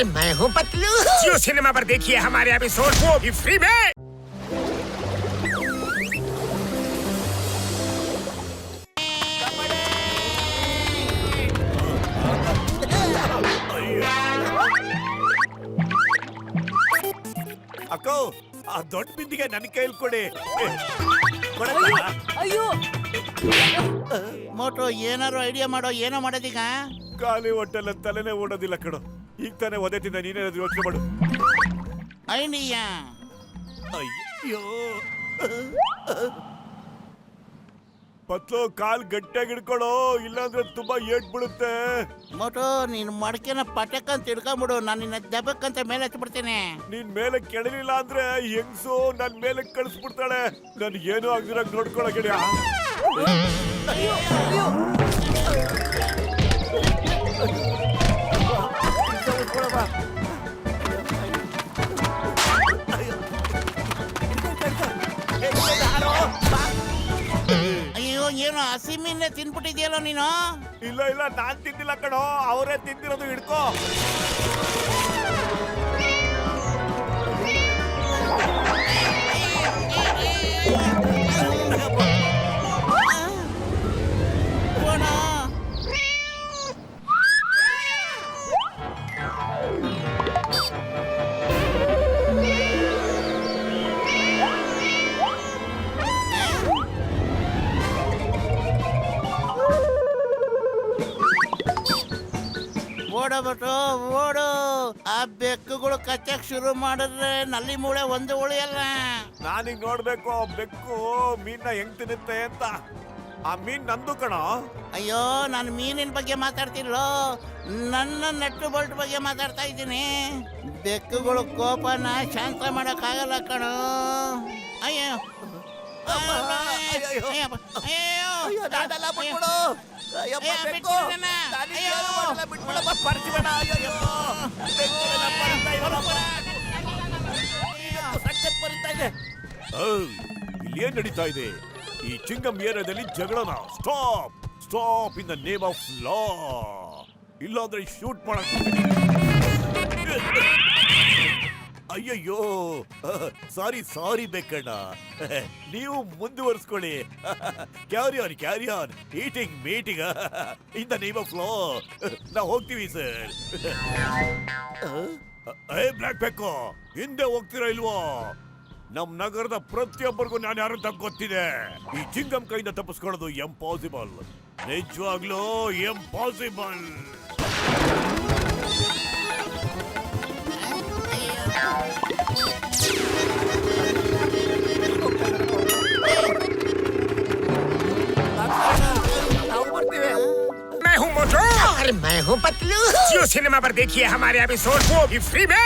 और मैं हूँ पतलू। जियो सिनेमा पर देखिए हमारे एपिसोड, वो भी फ्री में। ಅಕ್ಕೋ, ಆ ದೊಡ್ಡ ಬಿಂದಿಗೆ ನನ್ನ ಕೈಯಲ್ಲಿ ಕೊಡಿ. ಅಯ್ಯೋ ಮೋಟು ಏನಾರು ಐಡಿಯಾ ಮಾಡೋ, ಏನೋ ಮಾಡೋದೀಗ. ಖಾಲಿ ಹೊಟ್ಟೆಲ್ಲ ತಲೆನೇ ಓಡೋದಿಲ್ಲ ಕಣೋ. ಈಗ ತಾನೇ ಒದೆತಿದ್ದ, ನೀನೇನಾದ್ರು ಯೋಚನೆ ಮಾಡು. ಐಡಿಯಾ ಅಯ್ಯೋ ಪತ್ಲು, ಕಾಲ್ ಗಟ್ಟಿಯಾಗಿ ಹಿಡ್ಕೊಳೋ, ಇಲ್ಲಾಂದ್ರೆ ತುಂಬಾ ಏಟ್ ಬಿಡುತ್ತೆ. ಮೋಟು, ನೀನು ಮಡಕೆನ ಪಟಕ್ಕಂತ ಹಿಡ್ಕೊಂಬಿಡು, ನಾನು ನಿನ್ನ ದೆಬ್ಬಕ್ಕಂತ ಮೇಲೆ ಹಚ್ಬಿಡ್ತೇನೆ. ನೀನ್ ಮೇಲೆ ಕೆಳಲಿಲ್ಲ ಅಂದ್ರೆ ಹೆಂಗ್ಸು ನನ್ ಮೇಲೆ ಕಳಿಸ್ಬಿಡ್ತಾಳೆ. ನನ್ಗೇನು ಆಗ್ದಿರಾಗ ನೋಡ್ಕೊಳ ಗೆಳೆಯ. ಅಯ್ಯೋ ಅಯ್ಯೋ ಅಯ್ಯೋ, ಏನು ಹಸಿ ಮೀನೇ ತಿನ್ಬಿಟ್ಟಿದ್ಯಲ್ಲೋ ನೀನು. ಇಲ್ಲ ಇಲ್ಲ, ನಾನ್ ತಿಂದಿಲ್ಲ ಕಣೋ, ಅವರೇ ತಿಂದಿರೋದು. ಹಿಡ್ಕೋ. ಓಣ. ಓಡಬಿಟ್ಟು ಓಡು. ಆ ಬೆಕ್ಕುಗಳು ಕಚ್ಚಕ್ ಶುರು ಮಾಡಿದ್ರೆ ನಲ್ಲಿ ಮೂಳೆ ಒಂದು ಉಳಿಯಲ್ಲ. ನಾನೀಗ ನೋಡ್ಬೇಕು ಬೆಕ್ಕು ಮೀನ್ನ ಹೆಂಗ್ ತಿನ್ನುತ್ತೆ ಅಂತ. ಆ ಮೀನ್ ನಂದು ಕಣೋ. ಅಯ್ಯೋ, ನಾನು ಮೀನಿನ ಬಗ್ಗೆ ಮಾತಾಡ್ತಿಲ್ಲೋ, ನನ್ನ ನಟ್ಟು ಬೋಲ್ಟ್ ಬಗ್ಗೆ ಮಾತಾಡ್ತಾ ಇದ್ದೀನಿ. ಬೆಕ್ಕುಗಳು ಕೋಪನ ಶಾಂತ ಮಾಡಕ್ಕಾಗಲ್ಲ ಕಣೋ. ಅಯ್ಯೋ ಇಲ್ಲಿ ಏನ್ ನಡೀತಾ ಇದೆ? ಈ ಚಿಂಗಂ ಏರಿಯಾದಲ್ಲಿ ಜಗಳನ stop stop in the name of law. ಇಲ್ಲಾಂದ್ರೆ ಶೂಟ್ ಮಾಡಕ್. ಅಯ್ಯಯ್ಯೋ, ಸಾರಿ ಸಾರಿ ಬೇಕಣ್ಣ, ನೀವು ಮುಂದುವರಿಸ್ಕೊಳ್ಳಿ. Carry on carry on, eating meeting in the name of law. ನಾವು ಹೋಗ್ತೀವಿ ಸರ್. ಏ ಬ್ಲಾಕ್ ಬೆಕ್ಕು, ಹಿಂದೆ ಹೋಗ್ತೀರಾ ಇಲ್ವೋ? ನಮ್ ನಗರದ ಪ್ರತಿಯೊಬ್ಬರಿಗೂ ನಾನು ಯಾರು ಅಂತ ಗೊತ್ತಿದೆ. ಈ ಚಿಂಗಂ ಕೈಯಿಂದ ತಪ್ಪಿಸ್ಕೊಳ್ಳೋದು ಎಂಪಾಸಿಬಲ್, ನಿಜವಾಗ್ಲೂ ಎಂಪಾಸಿಬಲ್. मैं हूँ मोटू और मैं हूँ पतलू। जियो सिनेमा पर देखिए हमारे एपिसोड, वो भी फ्री में।